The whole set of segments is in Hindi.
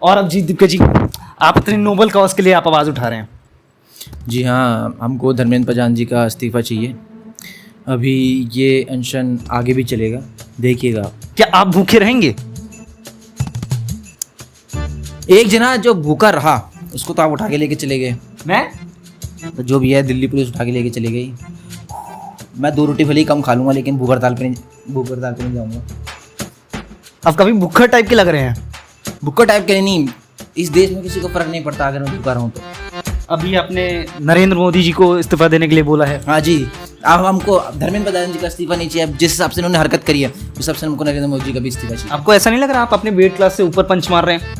और अब जी दिग्गज जी, आप इतनी नोबल कॉज के लिए आप आवाज़ उठा रहे हैं। जी हाँ, हमको धर्मेंद्र प्रधान जी का इस्तीफ़ा चाहिए। अभी ये अनशन आगे भी चलेगा, देखिएगा। क्या आप भूखे रहेंगे? एक जना जो भूखा रहा उसको तो आप उठा के लेके चले गए। मैं तो जो भी है दिल्ली पुलिस उठा के लेके चली गई। मैं 2 रोटी भले ही कम खा लूँगा, लेकिन भूख हड़ताल पे नहीं जाऊँगा। आप कभी भूखा टाइप के लग रहे हैं। भूखा टाइप के नहीं, इस देश में किसी को फर्क नहीं पड़ता अगर मैं भूखा रहूँ तो। अभी आपने नरेंद्र मोदी जी को इस्तीफा देने के लिए बोला है। हाँ जी, अब हमको धर्मेंद्र प्रधान जी का इस्तीफा नहीं चाहिए। अब जिस हिसाब से उन्होंने हरकत करी है उस हिसाब से हमको नरेंद्र मोदी जी का भी इस्तीफा चाहिए। आपको ऐसा नहीं लग रहा आप अपने वेट क्लास से ऊपर पंच मार रहे हैं?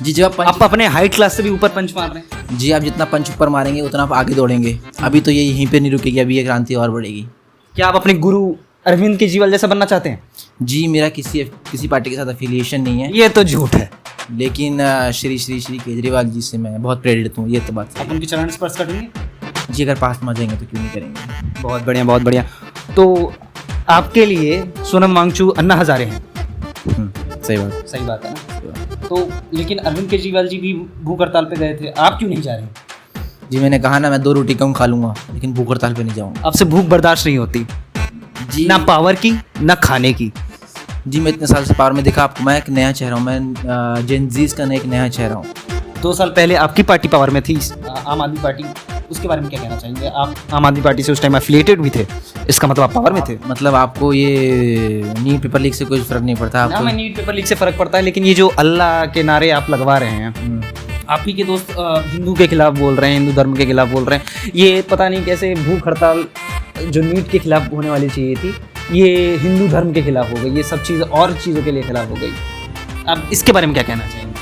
जी, जब आप अपने हाइट क्लास से भी ऊपर पंच मार रहे हैं। जी, आप जितना पंच ऊपर मारेंगे उतना आप आगे दौड़ेंगे। अभी तो ये यहीं पे नहीं रुकेगी, अभी ये क्रांति और बढ़ेगी। क्या आप अपने गुरु अरविंद केजरीवाल जैसा बनना चाहते हैं? जी, मेरा किसी पार्टी के साथ अफिलिएशन नहीं है, ये तो झूठ है। लेकिन श्री केजरीवाल जी से मैं बहुत प्रेरित हूँ। ये तो बात आप उनके चरण स्पर्श करेंगे? जी, अगर पास में आ जाएंगे तो क्यों नहीं करेंगे। बहुत बढ़िया, बहुत बढ़िया। तो आपके लिए सोनम वांगचू अन्ना हजारे हैं। सही बात। सही बात है ना? तो लेकिन अरविंद केजरीवाल जी भी भूख हड़ताल पे गए थे, आप क्यों नहीं जा रहे? जी, मैंने कहा ना, मैं 2 रोटी कम खा लूँगा, लेकिन भूख हड़ताल पे नहीं जाऊँगा। आपसे भूख बर्दाश्त नहीं होती जी, ना पावर की ना खाने की। जी, मैं इतने साल से पावर में देखा आपको, मैं एक नया चेहरा हूँ। मैं जेनजीज का एक नया चेहरा हूँ। 2 साल पहले आपकी पार्टी पावर में थी, आम आदमी पार्टी। उसके बारे में क्या कहना चाहेंगे? आप आम आदमी पार्टी से उस टाइम एफिलिएटेड भी थे, इसका मतलब आप पावर में थे। मतलब आपको ये नीट पेपर लीक से कोई फर्क नहीं पड़ता ना, आपको? मैं नीट पेपर लीक से फर्क पड़ता है, लेकिन ये जो अल्लाह के नारे आप लगवा रहे हैं, आप ही के दोस्त हिंदू के खिलाफ बोल रहे हैं, हिंदू धर्म के खिलाफ बोल रहे हैं। ये पता नहीं कैसे भूख हड़ताल जो नीट के खिलाफ होने वाली चाहिए थी, ये हिंदू धर्म के खिलाफ हो गई। ये सब चीज़ और चीज़ों के लिए खिलाफ हो गई। आप इसके बारे में क्या कहना चाहेंगे?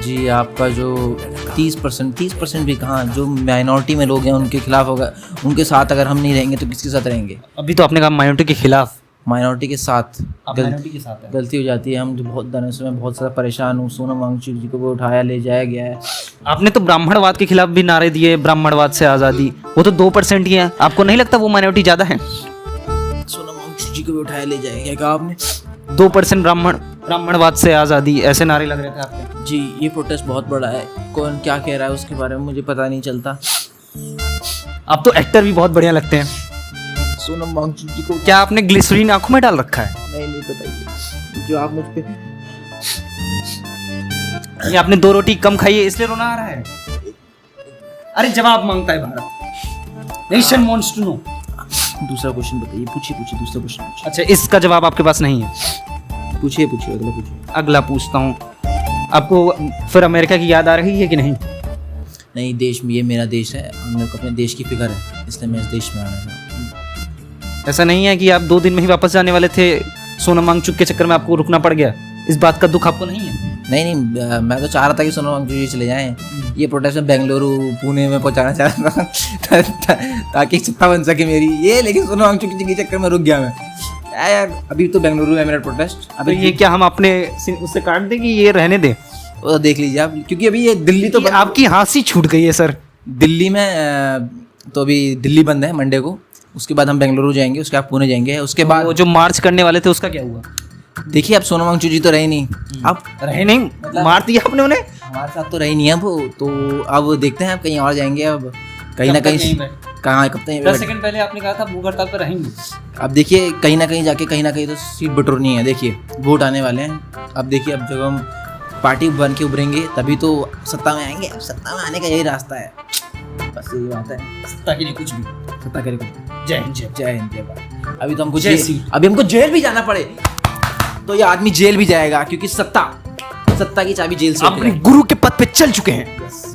जी, आपका जो 30% भी कहाँ, जो माइनॉरिटी में लोग हैं उनके खिलाफ होगा। उनके साथ अगर हम नहीं रहेंगे तो किसके साथ रहेंगे? अभी तो आपने कहा माइनॉरिटी के खिलाफ। माइनॉरिटी के साथ माइनॉरिटी के साथ है। गलती हो जाती है। हम जो बहुत दिनों से मैं बहुत ज़्यादा परेशान हूँ। सोनम वांगचू जी को भी उठाया ले जाया गया है। आपने तो ब्राह्मणवाद के खिलाफ भी नारे दिए, ब्राह्मणवाद से आज़ादी। वो तो 2% ही है। आपको नहीं लगता वो माइनॉरिटी ज़्यादा है? सोनम वांगचू जी को भी उठाया ले जाया गया, कहा आपने? 2% ब्राह्मणवाद से आज़ादी, ऐसे नारे लग रहे थे आपके। जी, ये प्रोटेस्ट बहुत बड़ा है। कौन क्या कह रहा है उसके बारे में मुझे पता नहीं चलता। आप तो एक्टर भी बहुत बढ़िया लगते हैं। सोनम वांगचू जी को क्या आपने ग्लिसरीन आंखों में डाल रखा है? नहीं बताइए जो आप मुझ पे। ये आपने 2 रोटी कम खाई है इसलिए रोना आ रहा है? अरे जवाब मांगता है Bharat. Nation wants to know. दूसरा क्वेश्चन बताइए, पूछिए दूसरा क्वेश्चन पूछिए। अच्छा, इसका जवाब आपके पास नहीं है? पूछिए अगला पूछिए। अगला पूछता हूँ। आपको फिर अमेरिका की याद आ रही है कि नहीं? नहीं, देश में, ये मेरा देश है, मेरे को अपने देश की फिक्र है, इसलिए मैं इस देश में आना चाहता हूँ। ऐसा नहीं है कि आप 2 दिन में ही वापस जाने वाले थे, सोनम वांगचू के चक्कर में आपको रुकना पड़ गया? इस बात का दुख आपको नहीं है? नहीं, मैं तो चाह रहा था कि सोनम वांगचू जी चले जाएं। ये प्रोटेस्ट में बेंगलुरु, पुणे में पहुंचाना चाह रहा था ताकि सत्ता बन सके मेरी ये, लेकिन सोनम वांगचू जी के चक्कर में रुक गया मैं। यार, अभी तो बेंगलुरु है मेरा प्रोटेस्ट। अभी ये क्या हम अपने उससे काट दें कि ये रहने दें? वो देख लीजिए आप, क्योंकि अभी ये दिल्ली तो आपकी हाँसी छूट गई है सर। दिल्ली में तो अभी दिल्ली बंद है मंडे को। उसके बाद हम बेंगलुरु जाएंगे, उसके बाद पुणे जाएंगे, उसके बाद वो जो मार्च करने वाले थे उसका क्या हुआ? देखिए, अब सोनम वांगचू जी तो रहे नहीं। अब रहे नहीं मतलब मार दिया आपने उन्हें? हमारे साथ तो रही नहीं है वो, तो अब देखते हैं, अब कहीं और जाएंगे। अब कहीं ना कहीं कहाँ, कब तक? 10 सेकंड पहले आपने कहा था भूख हड़ताल पर रहेंगे। अब देखिए, कहीं ना कहीं जाके कहीं ना कहीं तो सीट बटोरनी है। देखिए, वोट आने वाले हैं। अब देखिए, अब जब हम पार्टी बन के उभरेंगे तभी तो सत्ता में आएंगे। अब सत्ता में आने का यही रास्ता है, बस यही बात है। सत्ता के लिए कुछ भी, सत्ता के लिए कुछ। जय हिंद, जय हिंद, जय भारत। अभी तो हमको अभी हमको जेल भी जाना पड़े तो ये आदमी जेल भी जाएगा, क्योंकि सत्ता की चाबी जेल से। आप अपने गुरु के पद पे चल चुके हैं।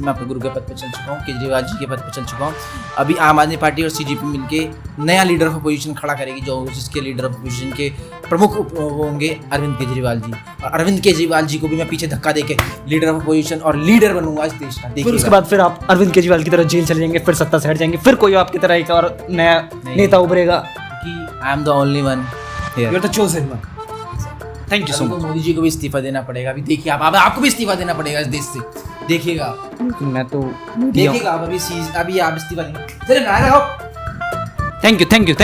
मैं अपने गुरु के पद पे चल चुका हूँ, केजरीवाल जी के पद पे चल चुका हूँ। अभी आम आदमी पार्टी और सीजेपी मिलके नया लीडर ऑफ अपोजिशन खड़ा करेगी, जो जिसके लीडर ऑफ अपोजिशन के प्रमुख होंगे अरविंद केजरीवाल जी। और अरविंद केजरीवाल जी को भी मैं पीछे धक्का देके लीडर ऑफ अपोजिशन और लीडर बनूंगा इस देश का। फिर उसके बाद फिर आप अरविंद केजरीवाल की तरह जेल चले जाएंगे, फिर सत्ता से हट जाएंगे, फिर कोई आपकी तरह एक और नया नेता उभरेगा। I am the only one here, you are the chosen one. Thank you so much. Modi ji को भी इस्तीफा देना पड़ेगा। अभी देखिए, आप आपको भी इस्तीफा देना पड़ेगा इस देश से। देखिएगा, मैं तो देखिएगा आप अभी आप इस्तीफा देंगे। चलिए, थैंक यू।